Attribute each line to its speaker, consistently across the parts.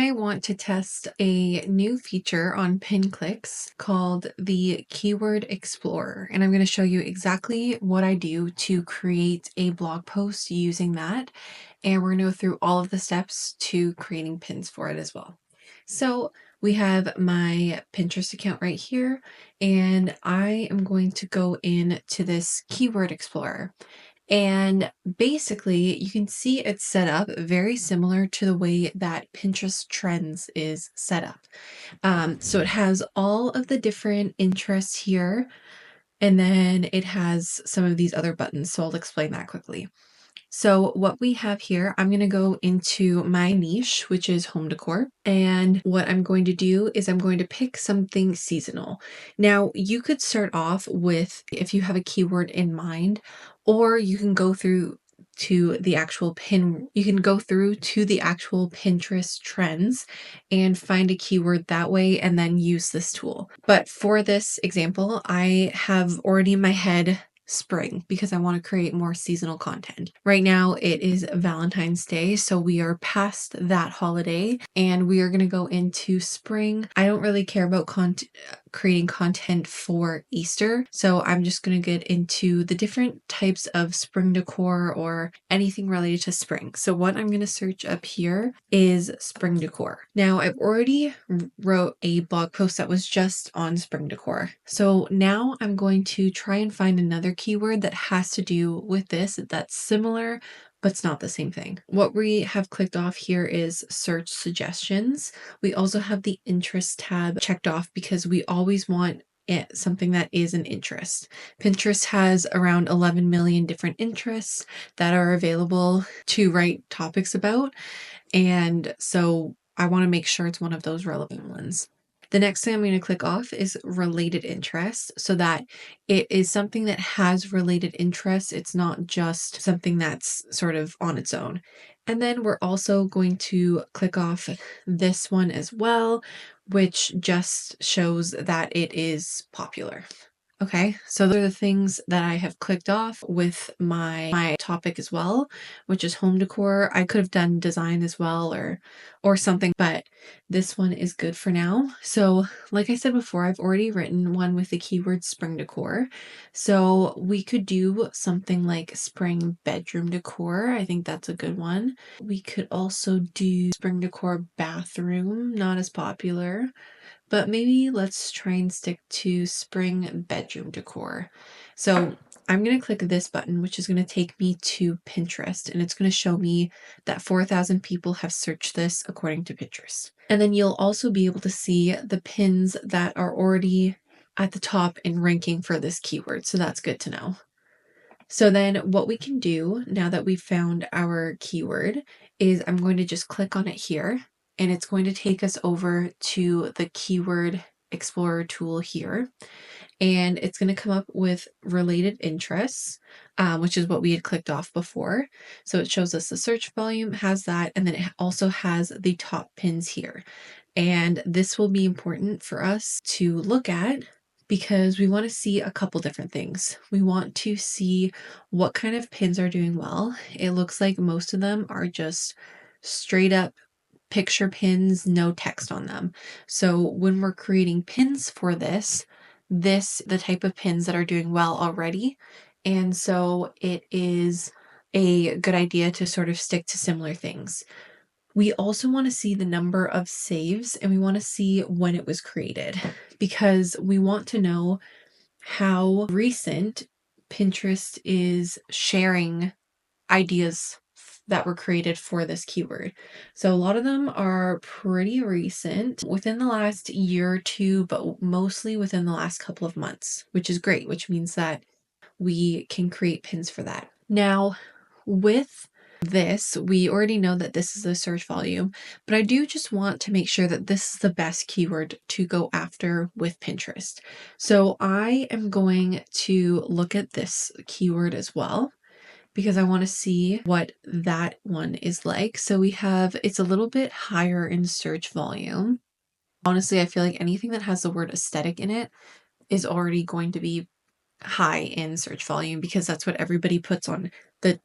Speaker 1: I want to test a new feature on pin clicks called the Keyword Explorer, and I'm going to show you exactly what I do to create a blog post using that, and we're going to go through all of the steps to creating pins for it as well. So we have my Pinterest account right here, and I am going to go into this Keyword Explorer. And basically, you can see it's set up very similar to the way that Pinterest Trends is set up. So it has all of the different interests here, and then it has some of these other buttons. So I'll explain that quickly. So what we have here, I'm going to go into my niche, which is home decor. And what I'm going to do is I'm going to pick something seasonal. Now, you could start off with, if you have a keyword in mind, or you can go through to the actual Pinterest trends and find a keyword that way and then use this tool. But for this example, I have already in my head spring because I want to create more seasonal content. Right now it is Valentine's Day, so we are past that holiday and we are going to go into spring. I don't really care about creating content for Easter, so I'm just going to get into the different types of spring decor or anything related to spring. So what I'm going to search up here is spring decor. Now I've already wrote a blog post that was just on spring decor. So now I'm going to try and find another keyword that has to do with this that's similar, but it's not the same thing. What we have clicked off here is search suggestions. We also have the interest tab checked off because we always want something that is an interest. Pinterest has around 11 million different interests that are available to write topics about. And so I want to make sure it's one of those relevant ones. The next thing I'm going to click off is related interests so that it is something that has related interests. It's not just something that's sort of on its own. And then we're also going to click off this one as well, which just shows that it is popular. Okay, so those are the things that I have clicked off with my topic as well, which is home decor. I could have done design as well or something, but this one is good for now. So like I said before, I've already written one with the keyword spring decor. So we could do something like spring bedroom decor. I think that's a good one. We could also do spring decor bathroom, not as popular. But maybe let's try and stick to spring bedroom decor. So I'm going to click this button, which is going to take me to Pinterest, and it's going to show me that 4,000 people have searched this according to Pinterest. And then you'll also be able to see the pins that are already at the top and ranking for this keyword. So that's good to know. So then what we can do now that we've found our keyword is I'm going to just click on it here, and it's going to take us over to the Keyword Explorer tool here. And it's going to come up with related interests, which is what we had clicked off before. So it shows us the search volume, has that, and then it also has the top pins here. And this will be important for us to look at because we want to see a couple different things. We want to see what kind of pins are doing well. It looks like most of them are just straight up picture pins, no text on them. So when we're creating pins for this the type of pins that are doing well already. And so it is a good idea to sort of stick to similar things. We also want to see the number of saves, and we want to see when it was created because we want to know how recent Pinterest is sharing ideas that were created for this keyword. So a lot of them are pretty recent, within the last year or two, but mostly within the last couple of months, which is great, which means that we can create pins for that. Now, with this, we already know that this is the search volume, but I do just want to make sure that this is the best keyword to go after with Pinterest. So I am going to look at this keyword as well, because I want to see what that one is like. So we have, it's a little bit higher in search volume. Honestly, I feel like anything that has the word aesthetic in it is already going to be high in search volume because that's what everybody puts on the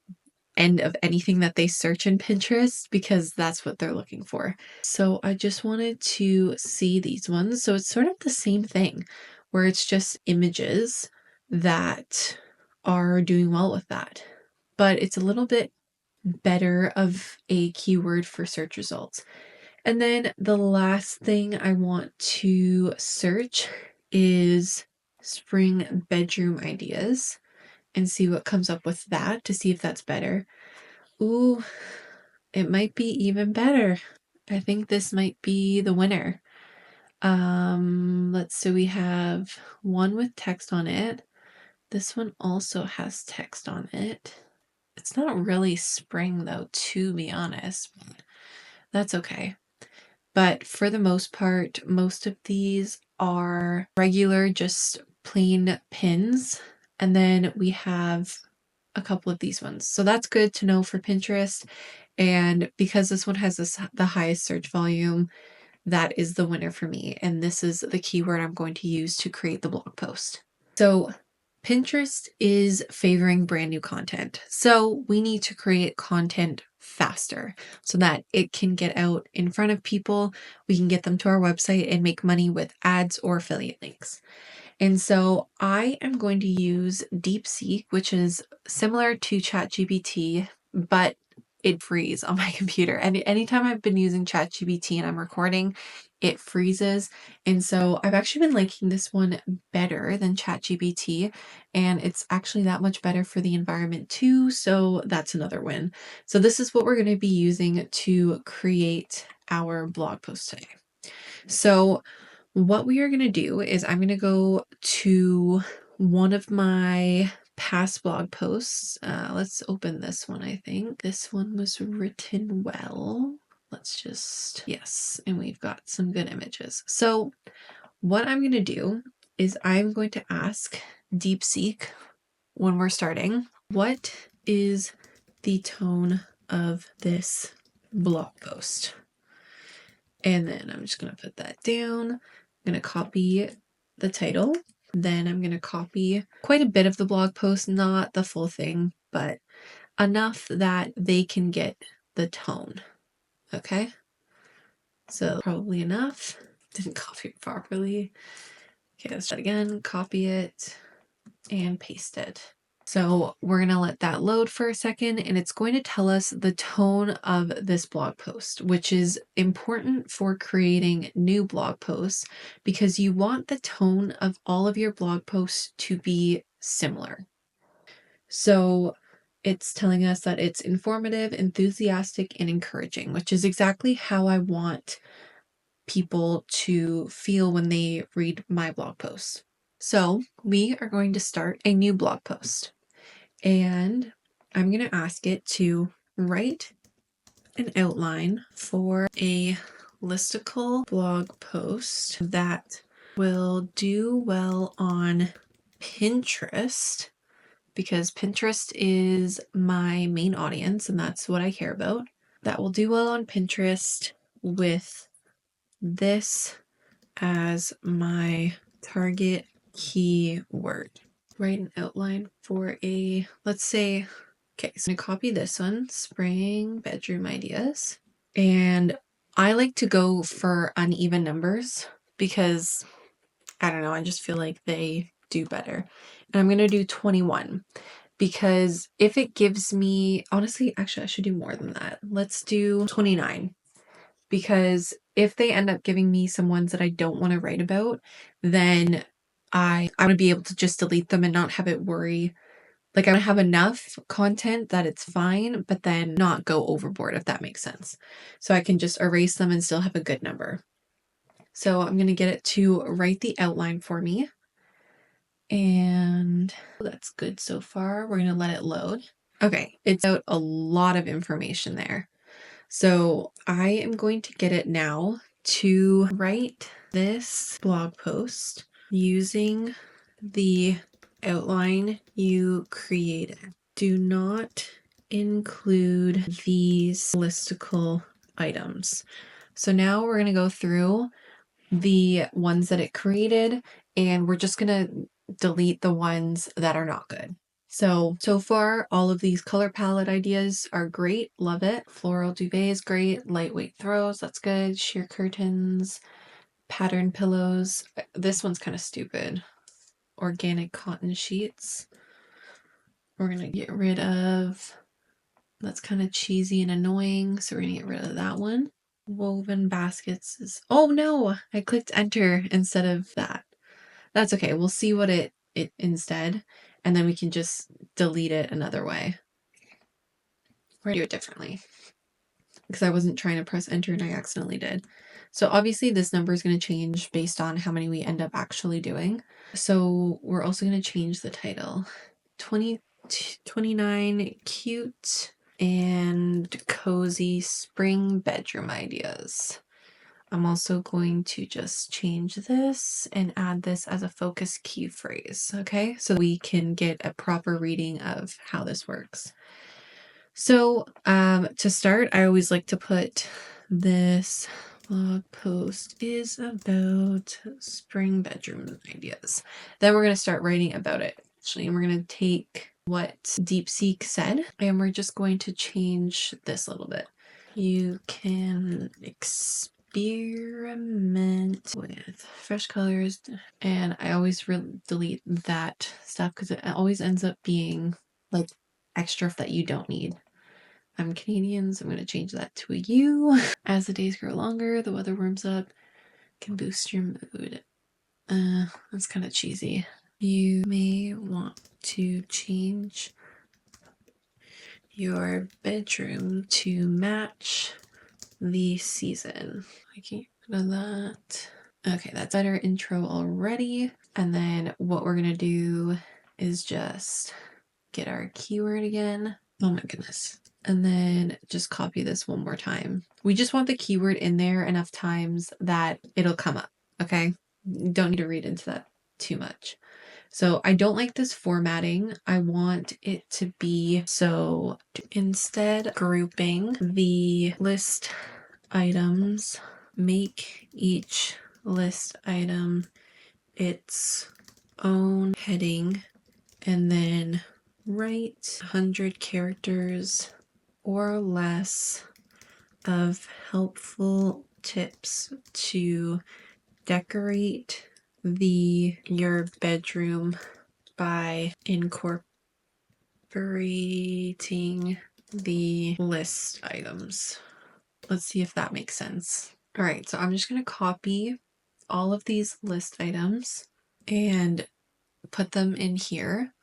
Speaker 1: end of anything that they search in Pinterest because that's what they're looking for. So I just wanted to see these ones. So it's sort of the same thing where it's just images that are doing well with that, but it's a little bit better of a keyword for search results. And then the last thing I want to search is spring bedroom ideas and see what comes up with that to see if that's better. Ooh, it might be even better. I think this might be the winner. So we have one with text on it. This one also has text on it. It's not really spring though, to be honest. That's okay. But for the most part, most of these are regular, just plain pins. And then we have a couple of these ones. So that's good to know for Pinterest. And because this one has the highest search volume, that is the winner for me. And this is the keyword I'm going to use to create the blog post. So Pinterest is favoring brand new content. So we need to create content faster so that it can get out in front of people. We can get them to our website and make money with ads or affiliate links. And so I am going to use DeepSeek, which is similar to ChatGPT, but it freezes on my computer. And anytime I've been using ChatGPT and I'm recording, it freezes. And so I've actually been liking this one better than ChatGPT, and it's actually that much better for the environment too. So that's another win. So this is what we're going to be using to create our blog post today. So what we are going to do is I'm going to go to one of my past blog posts. Let's open this one. I think this one was written well. Yes, and we've got some good images. So what I'm going to do is I'm going to ask DeepSeek when we're starting, what is the tone of this blog post? And then I'm just going to put that down. I'm going to copy the title. Then I'm going to copy quite a bit of the blog post, not the full thing, but enough that they can get the tone. Okay. So probably enough. Didn't copy it properly. Okay, let's try it again. Copy it and paste it. So we're going to let that load for a second, and it's going to tell us the tone of this blog post, which is important for creating new blog posts because you want the tone of all of your blog posts to be similar. So it's telling us that it's informative, enthusiastic, and encouraging, which is exactly how I want people to feel when they read my blog posts. So we are going to start a new blog post. And I'm going to ask it to write an outline for a listicle blog post that will do well on Pinterest, because Pinterest is my main audience and that's what I care about. That will do well on Pinterest with this as my target keyword. Write an outline for let's say, okay, so I'm going to copy this one, spring bedroom ideas. And I like to go for uneven numbers because, I don't know, I just feel like they do better. And I'm going to do 21 because if it gives me, honestly, actually, I should do more than that. Let's do 29 because if they end up giving me some ones that I don't want to write about, then I want to be able to just delete them and not have it worry. Like I want to have enough content that it's fine, but then not go overboard, if that makes sense. So I can just erase them and still have a good number. So I'm going to get it to write the outline for me. And that's good so far. We're going to let it load. Okay, it's out a lot of information there. So I am going to get it now to write this blog post using the outline you created. Do not include these listicle items. So now we're going to go through the ones that it created, and we're just going to delete the ones that are not good. So far, all of these color palette ideas are great. Love it. Floral duvet is great. Lightweight throws, that's good. Sheer curtains, pattern pillows. This one's kind of stupid. Organic cotton sheets. We're going to get rid of, that's kind of cheesy and annoying. So we're going to get rid of that one. Woven baskets is, oh no, I clicked enter instead of that. That's okay. We'll see what it instead, and then we can just delete it another way. Or do it differently. Because I wasn't trying to press enter and I accidentally did. So obviously this number is going to change based on how many we end up actually doing. So we're also going to change the title. 29 cute and cozy spring bedroom ideas. I'm also going to just change this and add this as a focus key phrase, okay? So we can get a proper reading of how this works. So to start, I always like to put this blog post is about spring bedroom ideas. Then we're going to start writing about it. Actually, and we're going to take what DeepSeek said, and we're just going to change this a little bit. You can experiment with fresh colors, and I always delete that stuff because it always ends up being like extra that you don't need. I'm Canadian, so I'm going to change that to a U. As the days grow longer, the weather warms up, can boost your mood. That's kind of cheesy. You may want to change your bedroom to match the season. I can't get rid of that. Okay, that's better intro already. And then what we're going to do is just get our keyword again. Oh my goodness. And then just copy this one more time. We just want the keyword in there enough times that it'll come up, okay? Don't need to read into that too much. So I don't like this formatting. I want it to be, so instead grouping the list items, make each list item its own heading, and then write 100 characters or less of helpful tips to decorate your bedroom by incorporating the list items. Let's see if that makes sense. All right, so I'm just going to copy all of these list items and put them in here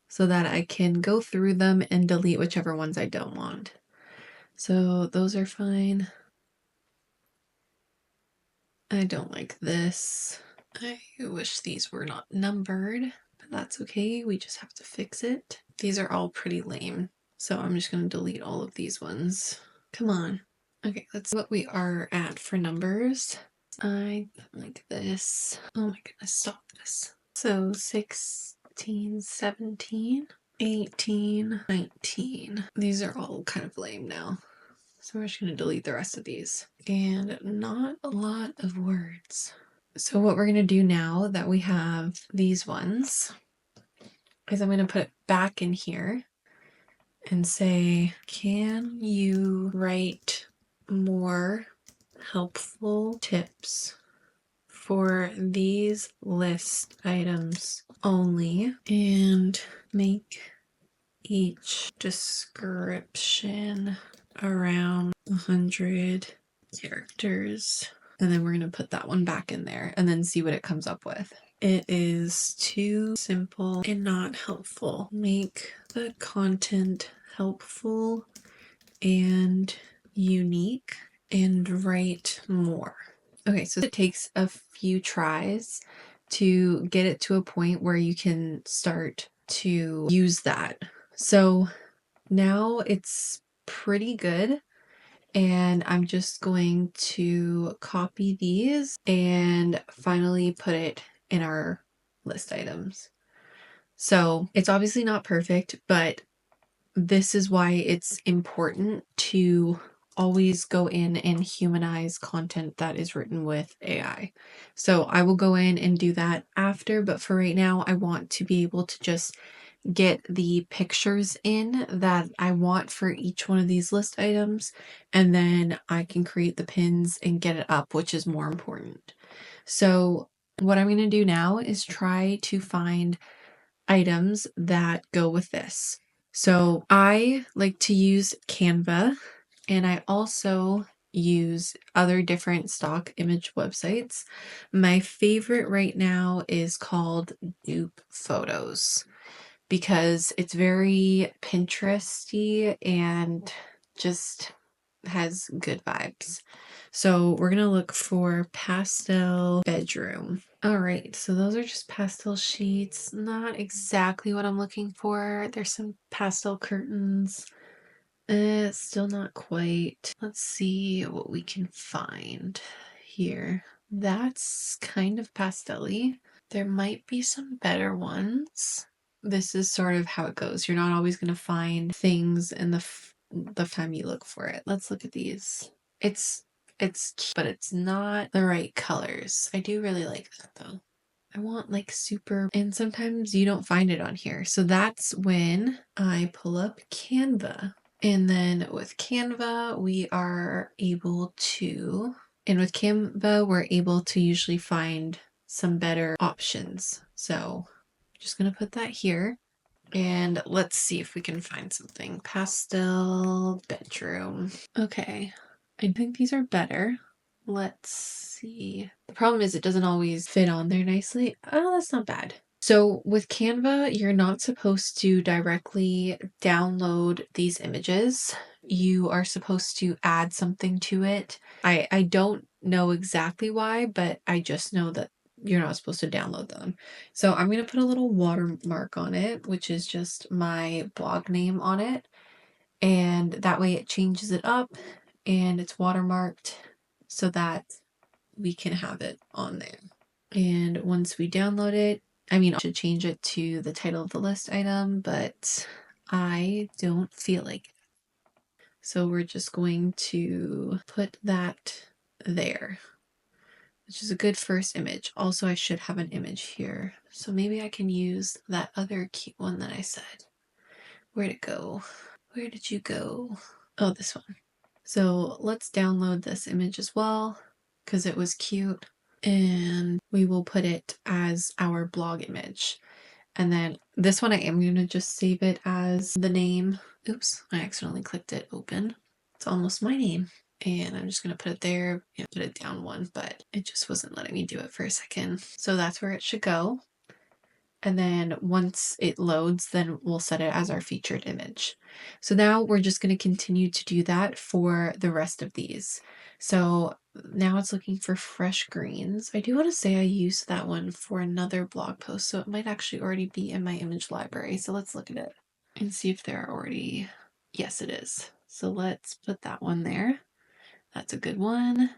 Speaker 1: so that I can go through them and delete whichever ones I don't want. So those are fine. I don't like this. I wish these were not numbered, but that's okay. We just have to fix it. These are all pretty lame, so I'm just going to delete all of these ones. Come on. Okay, let's see what we are at for numbers. I don't like this. Oh my goodness, stop this. So 16, 17, 18, 19. These are all kind of lame now. So we're just going to delete the rest of these. And not a lot of words. So what we're going to do now that we have these ones is I'm going to put it back in here and say, can you write more helpful tips for these list items only and make each description around 100 characters. And then we're going to put that one back in there and then see what it comes up with. It is too simple and not helpful. Make the content helpful and unique and write more. Okay, so it takes a few tries to get it to a point where you can start to use that. So now it's pretty good. And I'm just going to copy these and finally put it in our list items. So it's obviously not perfect, but this is why it's important to always go in and humanize content that is written with AI. So I will go in and do that after, but for right now, I want to be able to just get the pictures in that I want for each one of these list items, and then I can create the pins and get it up, which is more important. So what I'm going to do now is try to find items that go with this. So I like to use Canva, and I also use other different stock image websites. My favorite right now is called Dupe Photos because it's very Pinteresty and just has good vibes. So we're gonna look for pastel bedroom. All right, so those are just pastel sheets. Not exactly what I'm looking for. There's some pastel curtains. Still not quite. Let's see what we can find here. That's kind of pastel-y. There might be some better ones. This is sort of how it goes. You're not always going to find things in the time you look for it. Let's look at these. It's cute, but it's not the right colors. I do really like that though. I want like super, and sometimes you don't find it on here. So that's when I pull up Canva. And then with Canva, we are able to, and with Canva, we're able to usually find some better options. So I'm just going to put that here. And let's see if we can find something. Pastel bedroom. Okay. I think these are better. Let's see. The problem is it doesn't always fit on there nicely. Oh, that's not bad. So with Canva, you're not supposed to directly download these images. You are supposed to add something to it. I don't know exactly why, but I just know that you're not supposed to download them. So I'm going to put a little watermark on it, which is just my blog name on it. And that way it changes it up and it's watermarked so that we can have it on there. And once we download it, I mean, I should change it to the title of the list item, but I don't feel like it. So we're just going to put that there, which is a good first image. Also, I should have an image here. So maybe I can use that other cute one that I said. Where'd it go? Where did you go? Oh, this one. So let's download this image as well because it was cute. And we will put it as our blog image. And then this one, I am going to just save it as the name. Oops, I accidentally clicked it open. It's almost my name. And I'm just going to put it there, put it down one, but it just wasn't letting me do it for a second. So that's where it should go. And then once it loads, then we'll set it as our featured image. So now we're just going to continue to do that for the rest of these. So now it's looking for fresh greens. I do want to say I used that one for another blog post, so it might actually already be in my image library. So let's look at it and see if they're already, yes, it is. So let's put that one there. That's a good one.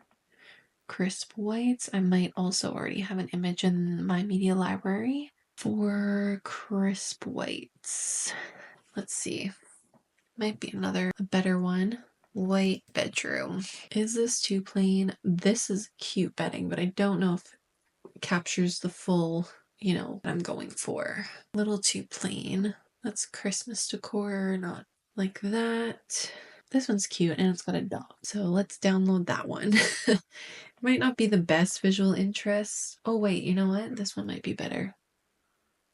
Speaker 1: Crisp whites. I might also already have an image in my media library for crisp whites. Let's see. Might be another better one. White bedroom. Is this too plain? This is cute bedding, but I don't know if it captures the full, what I'm going for. A little too plain. That's Christmas decor, not like that. This one's cute and it's got a dog. So let's download that one. Might not be the best visual interest. Oh wait, you know what? This one might be better.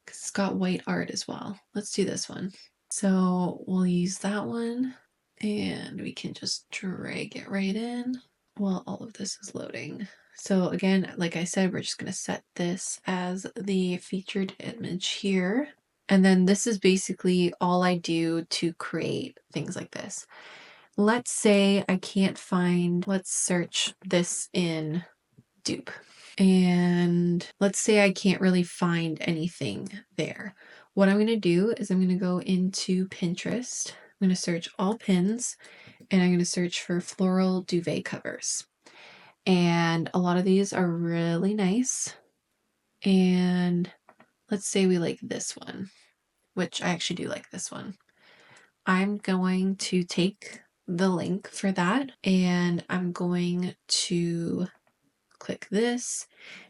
Speaker 1: Because it's got white art as well. Let's do this one. So we'll use that one and we can just drag it right in while all of this is loading. So again, like I said, we're just going to set this as the featured image here. And then this is basically all I do to create things like this. Let's say I can't find, let's search this in dupe. And let's say I can't really find anything there. What I'm going to do is I'm going to go into Pinterest. I'm going to search all pins and I'm going to search for floral duvet covers. And a lot of these are really nice. And let's say we like this one, which I actually do like this one. I'm going to take the link for that and I'm going to click this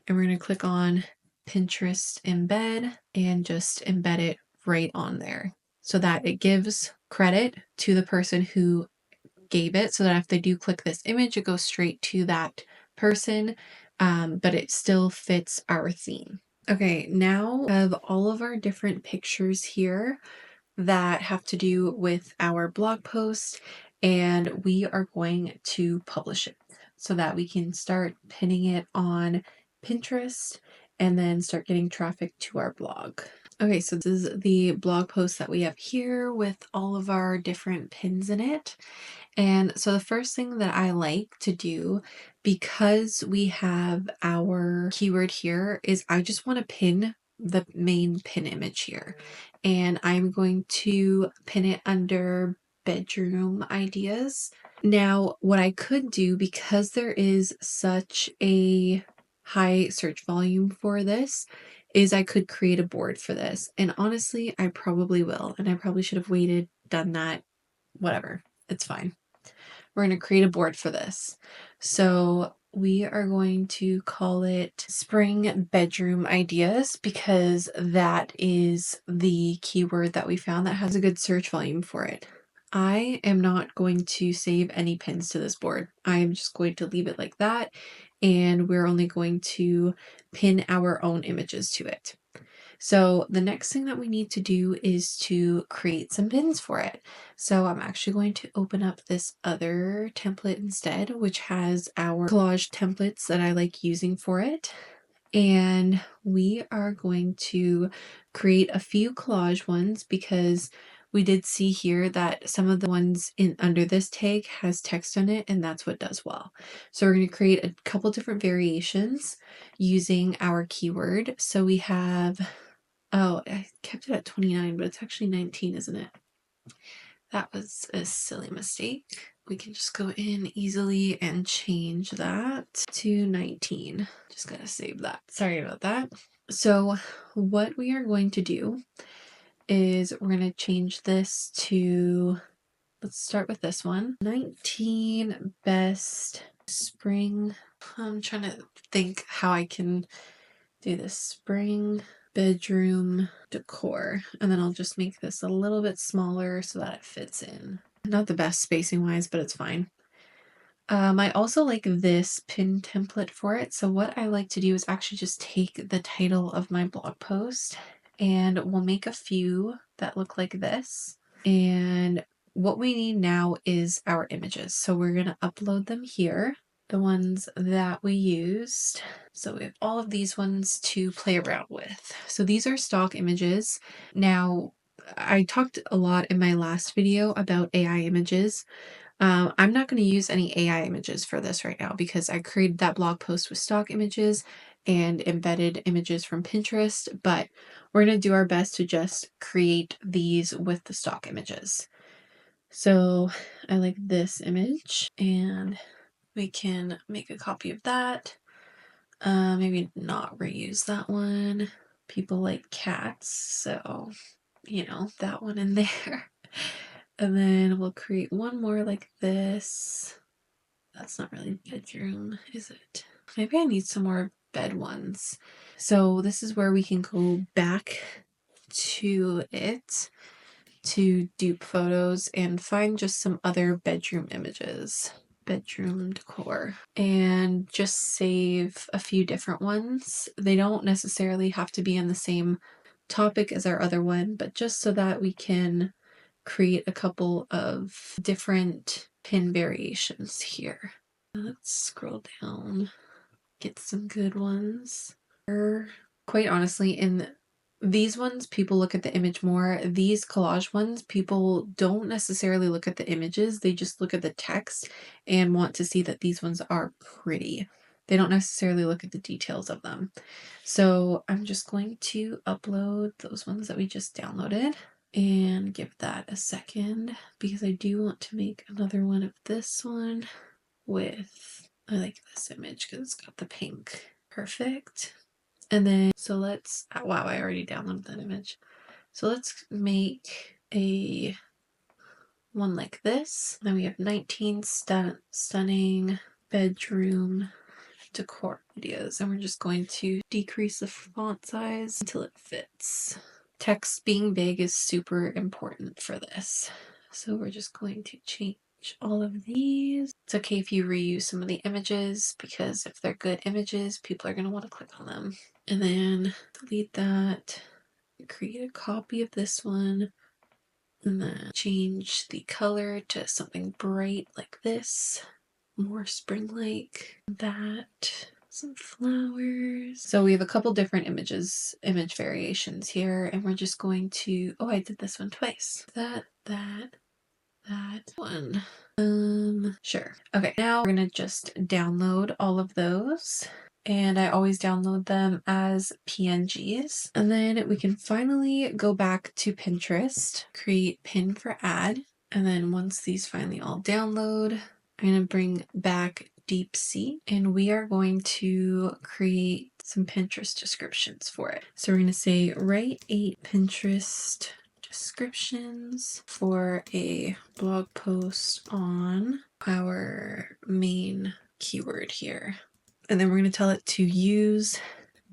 Speaker 1: and we're going to click on Pinterest embed and just embed it right on there so that it gives credit to the person who gave it, so that if they do click this image, it goes straight to that person, but it still fits our theme. Okay, now we have all of our different pictures here that have to do with our blog post, and we are going to publish it so that we can start pinning it on Pinterest and then start getting traffic to our blog. Okay, so this is the blog post that we have here with all of our different pins in it. And so the first thing that I like to do, because we have our keyword here, is I just want to pin the main pin image here. And I'm going to pin it under bedroom ideas. Now, what I could do, because there is such a high search volume for this, is I could create a board for this. And honestly, I probably will. And I probably should have waited, done that, whatever. It's fine. We're going to create a board for this. So we are going to call it Spring Bedroom Ideas, because that is the keyword that we found that has a good search volume for it. I am not going to save any pins to this board. I am just going to leave it like that, and we're only going to pin our own images to it. So the next thing that we need to do is to create some pins for it. So I'm actually going to open up this other template instead, which has our collage templates that I like using for it. And we are going to create a few collage ones, because we did see here that some of the ones in under this tag has text on it, and that's what does well. So we're going to create a couple different variations using our keyword. So we have, oh, I kept it at 29, but it's actually 19, isn't it? That was a silly mistake. We can just go in easily and change that to 19. Just gotta save that. Sorry about that. So what we are going to do is we're going to change this to, let's start with this one. 19 best spring. I'm trying to think how I can do this. Spring bedroom decor, and then I'll just make this a little bit smaller so that it fits in. Not the best spacing wise, but it's fine. I also like this pin template for it. So what I like to do is actually just take the title of my blog post, and we'll make a few that look like this. And what we need now is our images. So we're going to upload them here, the ones that we used. So we have all of these ones to play around with. So these are stock images. Now, I talked a lot in my last video about AI images. I'm not going to use any AI images for this right now, because I created that blog post with stock images and embedded images from Pinterest, but we're going to do our best to just create these with the stock images. So I like this image, and we can make a copy of that. Maybe not reuse that one. People like cats, so, that one in there. And then we'll create one more like this. That's not really bedroom, is it? Maybe I need some more bed ones. So this is where we can go back to it to dupe photos and find just some other bedroom images. Bedroom decor, and just save a few different ones. They don't necessarily have to be in the same topic as our other one, but just so that we can create a couple of different pin variations here. Let's scroll down, get some good ones. Quite honestly, in these ones, people look at the image more. These collage ones, people don't necessarily look at the images. They just look at the text and want to see that these ones are pretty. They don't necessarily look at the details of them. So I'm just going to upload those ones that we just downloaded and give that a second, because I do want to make another one of this one with, I like this image because it's got the pink. Perfect. And then, so let's, wow, I already downloaded that image. So let's make a one like this. Then we have 19 stunning bedroom decor ideas, and we're just going to decrease the font size until it fits. Text being big is super important for this. So we're just going to change all of these. It's okay if you reuse some of the images because if they're good images, people are going to want to click on them. And then delete that, create a copy of this one, and then change the color to something bright like this, more spring-like. That, some flowers. So we have a couple different image variations here, and we're just going to, oh, I did this one twice. That one. Sure. Okay, now we're gonna just download all of those. And I always download them as PNGs. And then we can finally go back to Pinterest, create pin for ad. And then once these finally all download, I'm gonna bring back Deep Sea and we are going to create some Pinterest descriptions for it. So we're gonna say write 8 Pinterest descriptions for a blog post on our main keyword here. And then we're going to tell it to use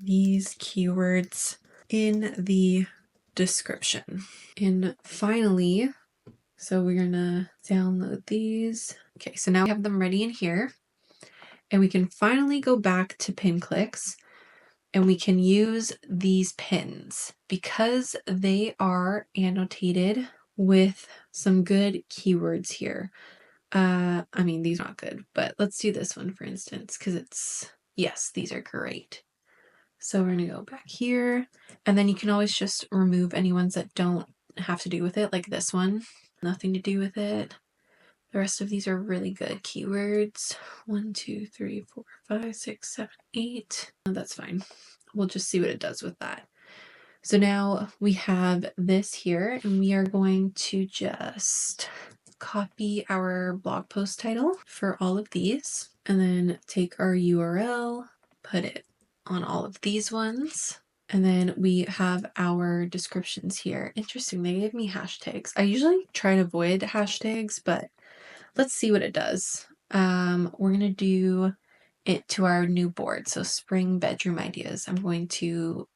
Speaker 1: these keywords in the description. And finally, so we're going to download these. Okay, so now we have them ready in here. And we can finally go back to pin clicks. And we can use these pins because they are annotated with some good keywords here. I mean, these are not good, but let's do this one for instance, because it's, yes, these are great. So we're going to go back here and then you can always just remove any ones that don't have to do with it, like this one, nothing to do with it. The rest of these are really good keywords. 1, 2, 3, 4, 5, 6, 7, 8. Oh, that's fine. We'll just see what it does with that. So now we have this here and we are going to just copy our blog post title for all of these and then take our URL, put it on all of these ones. And then we have our descriptions here. Interesting, they gave me hashtags. I usually try to avoid hashtags, but let's see what it does. We're gonna do it to our new board. So spring bedroom ideas. I'm going to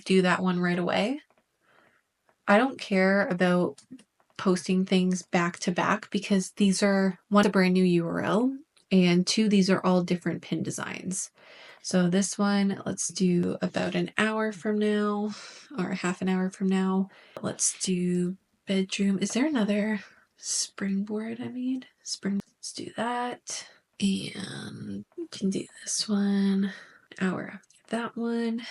Speaker 1: do that one right away. I don't care about posting things back to back because these are, one, a brand new URL, and 2, these are all different pin designs. So this one, let's do about an hour from now or half an hour from now. Let's do bedroom. Is there another springboard I made? Spring. Let's do that. And we can do this one. Hour after that one.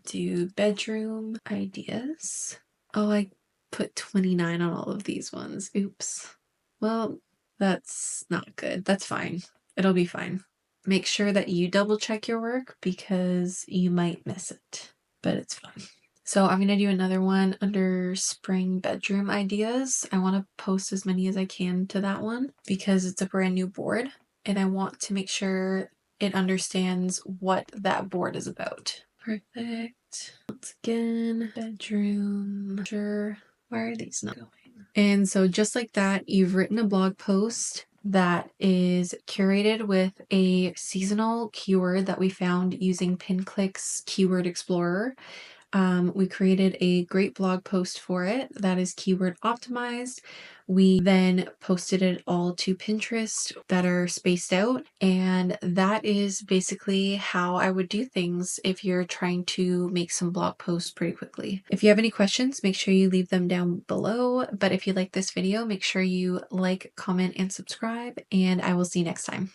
Speaker 1: Do bedroom ideas. Oh, I put 29 on all of these ones. Oops. Well, that's not good. That's fine. It'll be fine. Make sure that you double check your work because you might miss it, but it's fine. So I'm going to do another one under spring bedroom ideas. I want to post as many as I can to that one because it's a brand new board and I want to make sure it understands what that board is about. Perfect. Once again, bedroom. Sure. Why are these not going? And so just like that, you've written a blog post that is curated with a seasonal keyword that we found using PinClick's Keyword Explorer. We created a great blog post for it that is keyword optimized. We then posted it all to Pinterest that are spaced out. And that is basically how I would do things if you're trying to make some blog posts pretty quickly. If you have any questions, make sure you leave them down below. But if you like this video, make sure you like, comment, and subscribe. And I will see you next time.